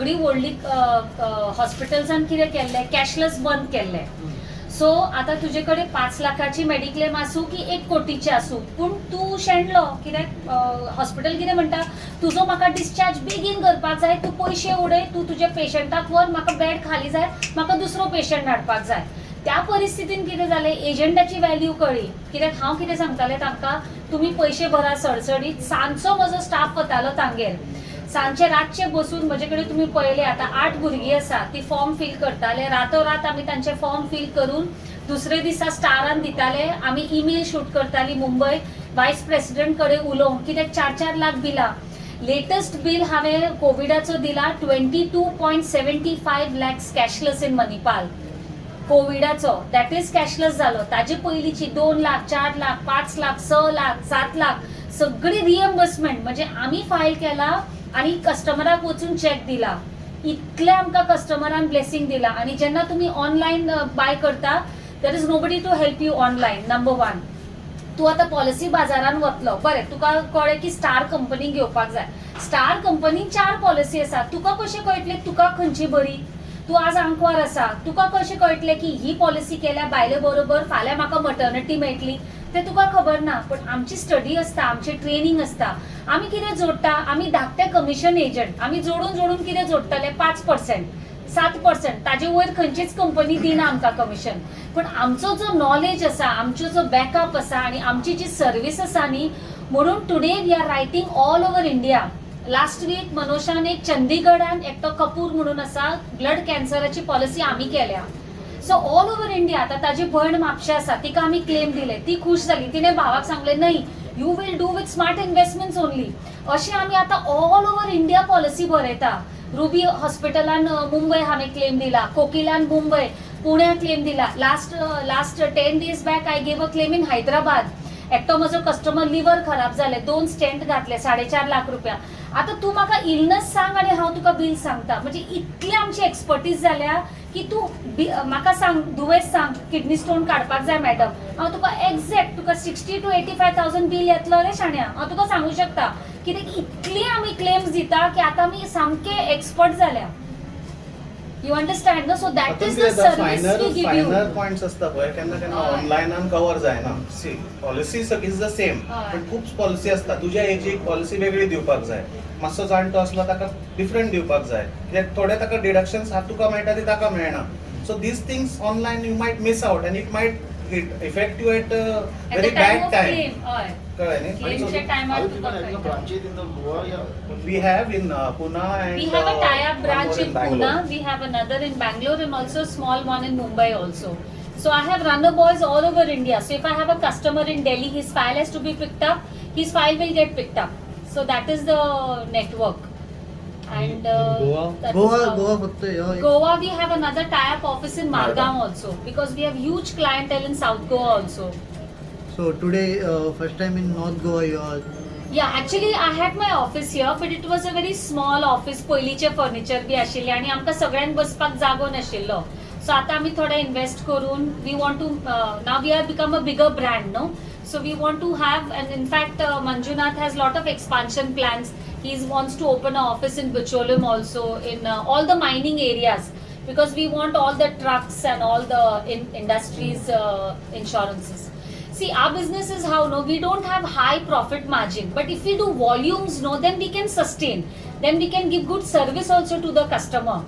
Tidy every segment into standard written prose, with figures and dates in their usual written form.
सगळी व्हडली हॉस्पिटल्सान कितें केल्लें कॅशलेस बंद केल्लें. सो आतां तुजे कडेन 5 लाखाची मेडिक्लेम आसूं की 1 कोटीची आसूं, पूण तूं शेणलो कित्याक हॉस्पिटल कितें म्हणटा, तुजो म्हाका डिस्चार्ज बेगीन करपाक जाय, तूं पयशे उडय, तूं तुज्या पेशंटाक व्हर, म्हाका बेड खाली जाय, म्हाका दुसरो पेशंट धाडपाक जाय. त्या परिस्थितीन कितें जालें, एजंटाची व्हॅल्यू कळ्ळी. कित्याक हांव कितें सांगतालें तांकां, तुमी पयशे भरा सडसडीत. सांजचो म्हजो स्टाफ वतालो तांगेर, सांजचे रातचे बसून म्हजे कडेन तुमी पळयलें आतां 8 भुरगीं आसा, ती फॉर्म फील करताले. रातोरात आमी तांचे फॉर्म फील करून दुसरे दिसा स्टारान दिताले. आमी ईमेल शूट करतालीं मुंबय वायस प्रेसिडेंट कडेन उलोवंक, कित्याक 4-4 लाख बिलां. लेटेस्ट बील हांवें कोविडाचो दिला 22.75 लॅक्स कॅशलेस इन मणिपाल. कोविडाचो दॅट इज कॅशलेस जालो. ताजे पयलींची 2 लाख 4 लाख 5 लाख 6 लाख 7 लाख सगळी रिएम्बर्समेंट म्हणजे आमी फायल केला आणि कस्टमराक वचून चॅक दिला. इतले आमकां कस्टमरान ब्लेसिंग दिला. आणि जेन्ना तुमी ऑनलायन बाय करता, there is nobody to help you online. Number 1, तूं आतां पॉलिसी बाजारान वतलो, बरें तुका कळ्ळें की स्टार कंपनी घेवपाक जाय. स्टार कंपनीन 4 पॉलिसी आसा. तुका कशें कळटलें तुका खंयची बरी? तूं आज आंकवार आसा, तुका कशें कळटलें की ही पॉलिसी केल्या बायले बरोबर फाल्यां म्हाका मटर्निटी मेळटली? ते तुका खबर ना. पण आमची स्टडी आसता, आमची ट्रेनिंग आसता. आमी कितें जोडटा, आमी धाकटे कमिशन एजंट. आमी जोडून जोडून कितें जोडटले, 5%, 7%. ताजे वयर खंयचीच कंपनी दिना आमकां कमिशन. पण आमचो जो नॉलेज आसा, आमचो जो बॅकअप आसा आनी आमची जी सर्वीस आसा न्ही, म्हणून today we are writing all over India. Last week मनोशान एक चंदीगडान एकटो कपूर म्हणून आसा, ब्लड कॅन्सराची पॉलिसी आमी केल्या. So all over India. आतां ताजी भयण म्हापशा आसा, तिका आमी क्लेम दिले, ती खुश जाली. तिने भावाक सांगले नाही, you will do with smart investments only. अशें आमी आतां ऑल ओव्हर इंडिया पॉलिसी बरयता. रुबी हॉस्पिटलान मुंबय हांवें क्लेम दिला, कोकिलान मुंबय, पुण्या क्लेम दिला. Last 10 days back I gave a claim in Hyderabad. एकटो म्हजो कस्टमर लिव्हर खराब जाले, 2 स्टेंट घातले, 4.5 लाख रुपया. आता तू म्हाका इलनेस सांग आणि हांव तुका बिल सांगता. म्हणजे इतली आमची एक्सपर्टीज जाल्या की तू म्हाका सांग, दुयेंस सांग, किडनी स्टोन काडपाक जाय मॅडम, हांव तुका एक्झॅक्ट तुका 60,000 to 85,000 बिल येतलो रे शाण्या, हांव तुका सांगू शकता. कित्याक इतली आमी क्लेम्स दिता की आतां आमी सामके एक्सपर्ट जाल्या. You understand, no? So that is the service we give you. Final points असता पळय, केन्ना केन्ना ऑनलायनान कव्हर जायना. See policy is the same, पण खूब पॉलिसी असता. तुज्या एजीक पॉलिसी वेगळी दिवपाक जाय. मातसो जाणटो असलो ताका डिफरंट दिवपाक जाय. कित्याक थोडे ताका डिडक्शन्स तुका मेळटा ती ताका मेळना. So these things online you might miss out and it might affect you at very bad time. कळ्ळें न्ही? Claimच्या टायमार तुका We have in Pune and we have a tie-up branch in Pune. We have another in Bangalore and also a small one in Mumbai also. So I have runner boys all over India. So if I have a customer in Delhi, his file has to be picked up. His file will get picked up. So that is the network. And Goa फक्त Goa we have another tie-up office in Margam also, because we have huge clientele in South Goa also. So today first time in North Goa you are. Yeah, actually I had my office here, but it was a very small office. पयलीचे furniture बी आशिल्ले आणि आमकां सगळ्यांक बसपाक जागो नाशिल्लो. So आतां आमी थोडे इन्वेस्ट करून we want to now we are become a bigger brand, no. So we want to have, and in fact Manjunath has lot of expansion plans. He wants to open an office in Bicholim also, in all the mining areas, because we want all the trucks and all the industries insurances. See, our business is how, no, we don't have high profit margin, but if we do volumes, no, then we can sustain, then we can give good service also to the customer.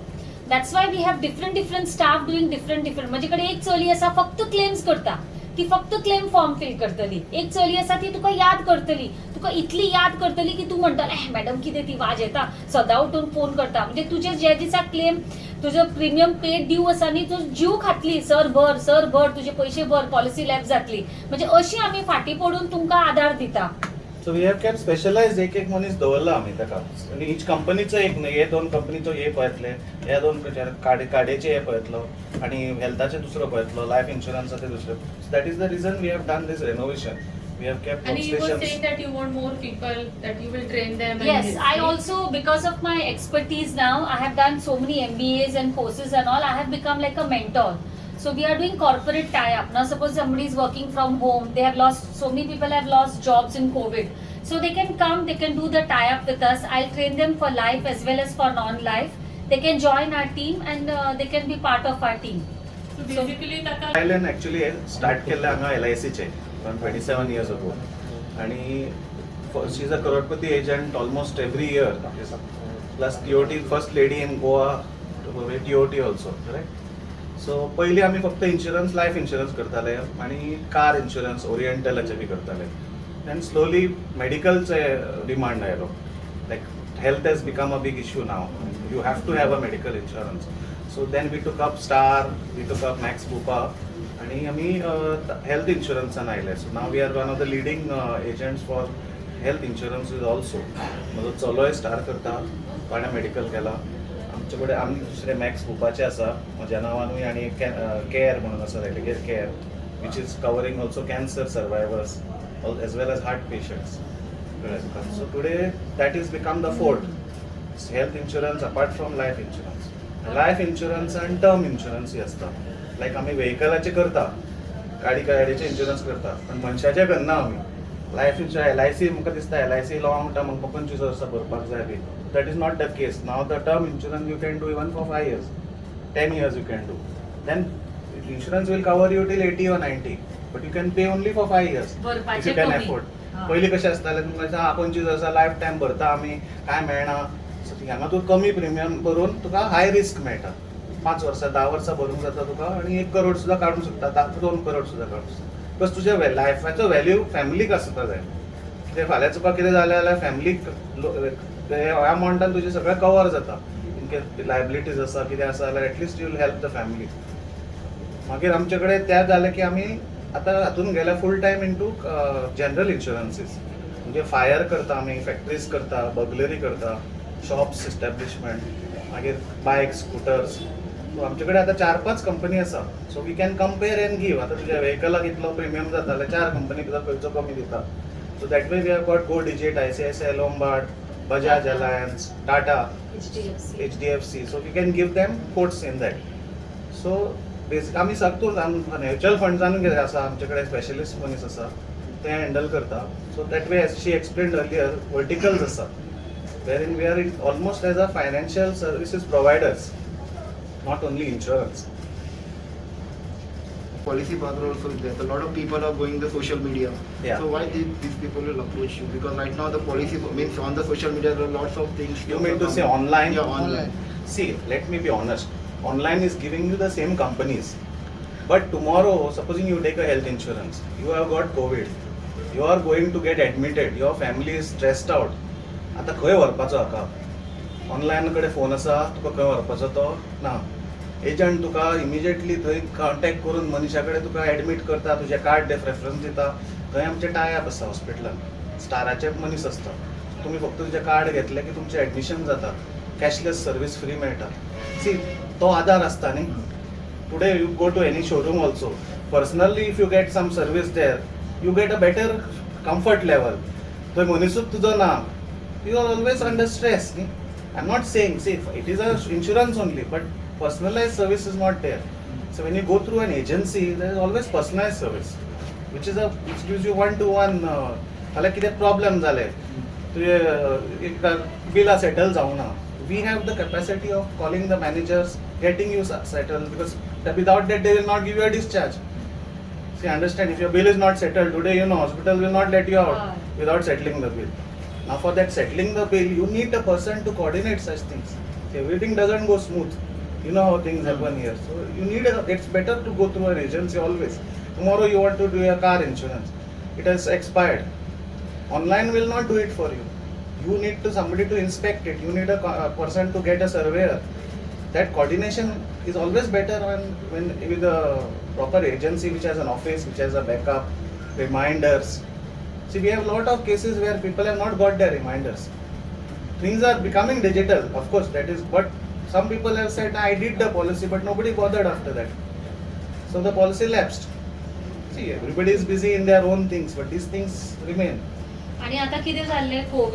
That's why we have different staff doing different. माझे कडे एक चली आसा फक्त claims करता, ती फक्त claim form fill करतली. एक चली आसा ती तुका याद करतली, तुका इतली याद करतली की तू म्हणटले मॅडम कितें ती वाज येता, सदां उठून फोन करता. म्हणजे तुजे जे दिसा क्लेम तुजो प्रीमियम पेड ड्यू आसा न्ही, तू जीव खातली, सर भर तुजे पयशे भर, पॉलिसी लॅप जातली. म्हणजे अशी आमी फाटी पडून तुमकां आधार दिता. So we have kept specialized एक मनीस दवरला आमी ताका. आनी ईच कंपनीचो एक न्ही, हे 2 कंपनीचो हे पळयतले, ह्या 2 काडेचे हे पळयतलो आणि हेल्थाचे दुसरो पळयतलो, लायफ इन्शुरन्साचे दुसरो. So that is the reason we have done this renovation. We have kept And you were workstations. saying that you want more people, that you will train them. Yes, I also, because of my expertise now, I have done so many MBAs and courses and all, I have become like a mentor. So we are doing corporate tie-up. Now suppose somebody is working from home, they have lost, so many people have lost jobs in COVID. So they can come, they can do the tie-up with us. I'll train them for life as well as for non-life. they can join our team and they can be part of our team. So basically ताका आयलँड actually start केल्ले हांगा LICचे around 27 years ago आणि she is a crorepati agent almost every year plus TOT first lady in Goa TOT also correct. So पयलीं आमी फक्त insurance life insurance करताले आनी कार इन्शुरन्स ओरिएंटलाचे बी करताले. देन स्लोली मेडिकलचे डिमांड आयलो लायक health has become a big issue now. You have to have a medical insurance. So then we took up Star, we took up Max Bupa, and we health insurance and आयले. So now we are one of the leading agents for health insurances also. मतलब चलोय star करता, पाण्या medical केला. आमचे कडेन आमी दुसरे max बुपाचे आसा, म्हज्या नांवानूय आनी केअर म्हणून आसा Religare care, which is covering also cancer survivors as well as heart patients. So today that is become the fourth. Health insurance apart from life insurance. Life insurance and term insurance असता. लायक आमी व्हेकलाचे करता, गाडीचे insurance करता, पण मनशाचे करना आमी. Life insurance LIC म्हाका दिसता LIC लॉंग टर्म म्हाका 25 वर्सां भरपाक जाय बी. That is not the case. Now the term insurance you can do even for 5 years, 10 years you can do. Then insurance will cover you till 80 or 90, but you can pay only for 5 years if भरपाचे you can कमी. afford. पयलीं कशें आसतालें तुमकां 25 वर्सां life time भरता आमी, कांय मेळना. सो हांगा तूं कमी प्रिमियम भरून तुका हाय रिस्क मेळटा. 5 वर्सां 10 वर्सां भरूंक जाता तुका आनी 1 करोड सुद्दां काडूंक शकता, 2 करोड सुद्दां काडूंक शकता. बिकॉज तुज्या लायफाचो व्हॅल्यू फॅमिलीक आसता जाय. कितें फाल्यां तुका कितें जालें जाल्यार फॅमिलीक ह्या अमावंटान तुजें सगळें कवर जाता. इनकेस लायबिलिटीज आसा कितें आसा जाल्यार at least you will help the family. मागीर आमचे कडेन त्या जालें की आमी आतां हातून गेल्या फूल टायम इंटू जनरल इन्शुरन्सीस. म्हणजे फायर करता आमी, फॅक्टरीज करता, बर्गलरी करता, शॉप्स इस्टॅब्लिशमेंट, मागीर बायक स्कुटर्स. सो आमचे कडेन आतां 4-5 कंपनी आसा. So we can compare and give. आतां तुज्या व्हेकलाक इतलो प्रिमियम जाता जाल्यार 4 कंपनी भितर खंयचो कमी दिता. So that way we have got Go Digit, ICICI Lombard, Bajaj Alliance, Tata, HDFC. So we can give them quotes in that. So आमी सांगतोच म्युच्युअल फंड्सांनी कितें आसा आमचे कडेन स्पेशलिस्ट मनीस आसा ते हँडल करता. So that way as she explained earlier verticals आसा where in we are in almost as a financial services providers, not only insurance. Policy brother also is there. So a lot of people are going the social media. Yeah. So why these people will approach you? Because right now the policy means on the social media there are lots of things. You mean to say online? Yeah, online. See, let me be honest. Online is giving you the same companies. But tomorrow, supposing you take a health insurance, you have got COVID, you are going to get admitted, your family is stressed out. आता खंय व्हरपाचो हाका? Online कडेन phone आसा, तुका खंय व्हरपाचो तो ना. एजंट तुका इमिजिएटली थंय कॉन्टॅक्ट करून मनशा कडेन तुका एडमीट करता, तुजें कार्ड रेफरन्स दिता. थंय आमचे टायअप आसा हॉस्पिटलान, स्टाराचे मनीस आसता. तुमी फक्त तुजें कार्ड घेतलें की तुमचें एडमिशन जाता, कॅशलेस सर्वीस फ्री मेळटा. सी तो आधार आसता न्ही. Today you go to any showroom also, personally if you get some service there you get a better comfort level. थंय मनीसूच तुजो ना, you are always under stress न्ही. I am not saying see it is a insurance only, but personalized service is not there. So when you go through an agency, there is always personalized service, which gives you one-to-one. फाल्यां कितें problem जालें, तुजें बिलां settle जावना, we have the capacity of calling the managers, getting you settled, because without that they will not give you a discharge. See, understand, if your bill is not settled today, hospital will not let you out without settling the bill. Now for that settling the bill, you need a person to coordinate such things. See, everything doesn't go smooth. You know how things happen here. So you need it's better to go through an agency always. Tomorrow you want to do a car insurance, it has expired. Online will not do it for you. You need somebody to inspect it. You need a person to get a surveyor. That coordination is always better when with a proper agency which has an office, which has a backup, reminders. See, we have a lot of cases where people have not got their reminders. Things are becoming digital, of course, that is, but some people have said, I did the policy, but nobody bothered after that. So the policy lapsed. See, everybody is busy in their own things, but these things remain. आणि आता किती झाले Covid